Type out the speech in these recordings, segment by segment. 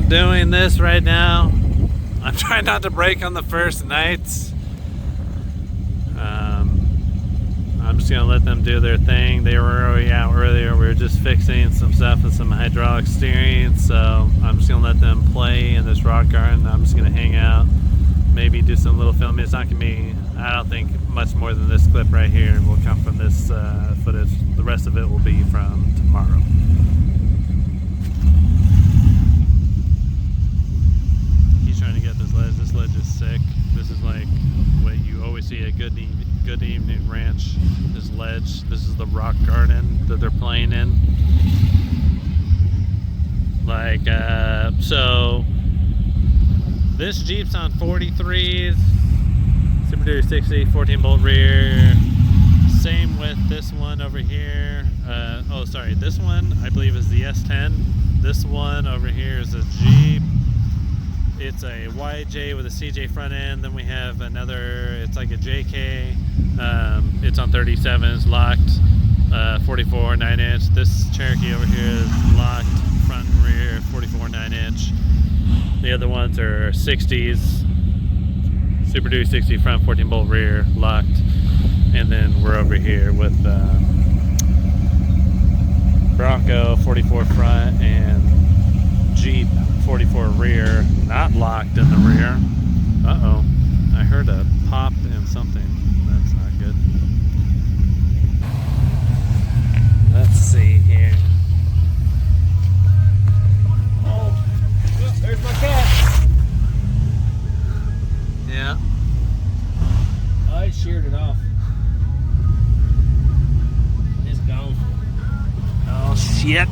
doing this right now. I'm trying not to brake on the first nights. I'm just gonna let them do their thing. They were already out earlier. We were just fixing some stuff with some hydraulic steering, so I'm just gonna let them play in this rock garden. I'm just gonna hang out, maybe do some little filming. It's not gonna be, I don't think, much more than this clip right here will come from this footage. The rest of it will be from tomorrow. He's trying to get this ledge. This ledge is sick. This is like what you always see at Good Evening Ranch. This ledge. This is the rock garden that they're playing in. Like, so this Jeep's on 43s, Super Duty 60, 14 bolt rear. Same with this one over here. Oh, sorry, this one I believe is the S10. This one over here is a Jeep. It's a YJ with a CJ front end. Then we have another, it's like a JK. It's on 37s, locked, 44 9-inch. This Cherokee over here is locked, front and rear, 44 9-inch. The other ones are 60s, Super Duty 60 front, 14 bolt rear, locked. And then we're over here with Bronco 44 front and Jeep 44 rear, not locked in the rear. Uh-oh, I heard a pop and something. That's not good. Let's see here. Oh, there's my cat. Yeah. I sheared it off. It's gone. Oh, shit.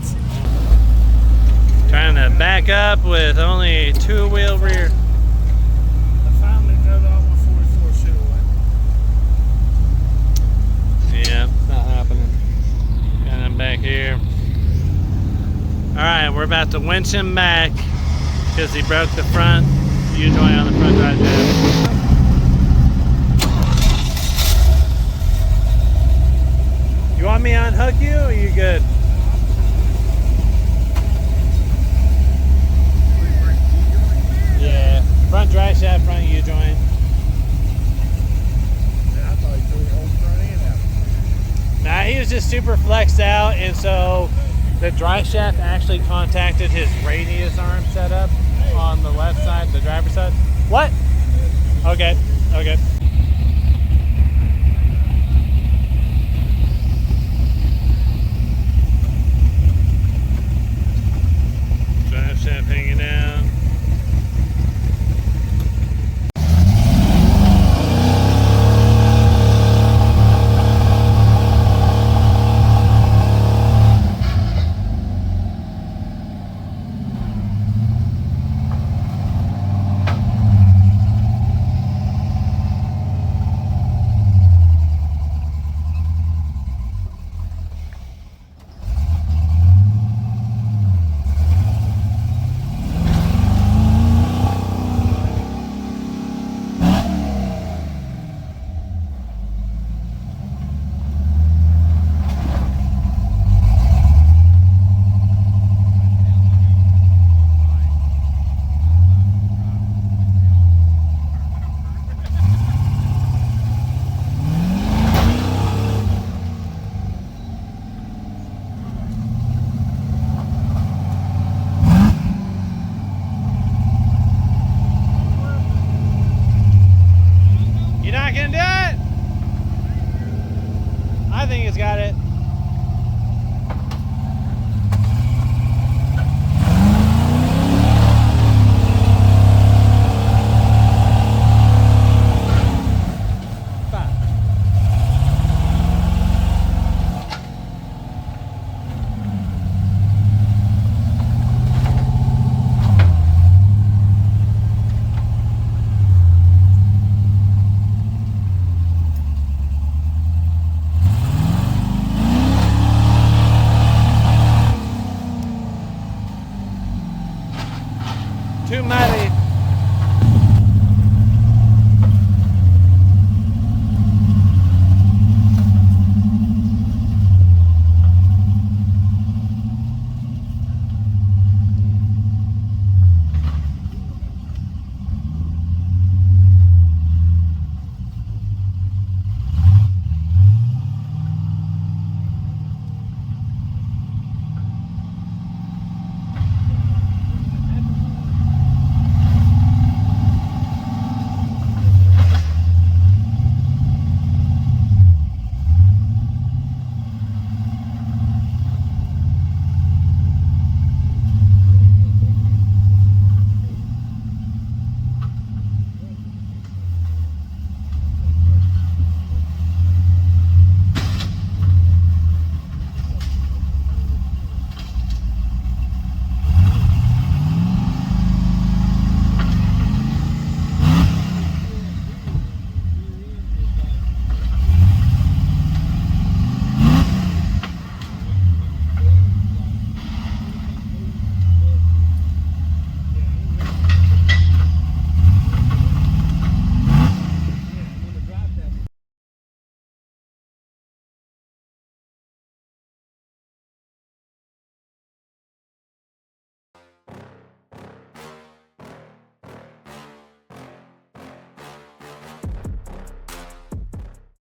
Trying to back up with only two-wheel rear. I finally cut off my 44 shoe away. Yeah, not happening. Got him back here. Alright, we're about to winch him back because he broke the front U-joint on the front drive shaft. You want me to unhook you or are you good? Yeah, front drive shaft, front U-joint. Yeah, I thought he threw the whole front end out. Nah, he was just super flexed out, and so the drive shaft actually contacted his radius arm setup on the left side, the driver's side. What? Okay, okay. Drive shaft hanging down. You're not gonna do it? I think it's got it.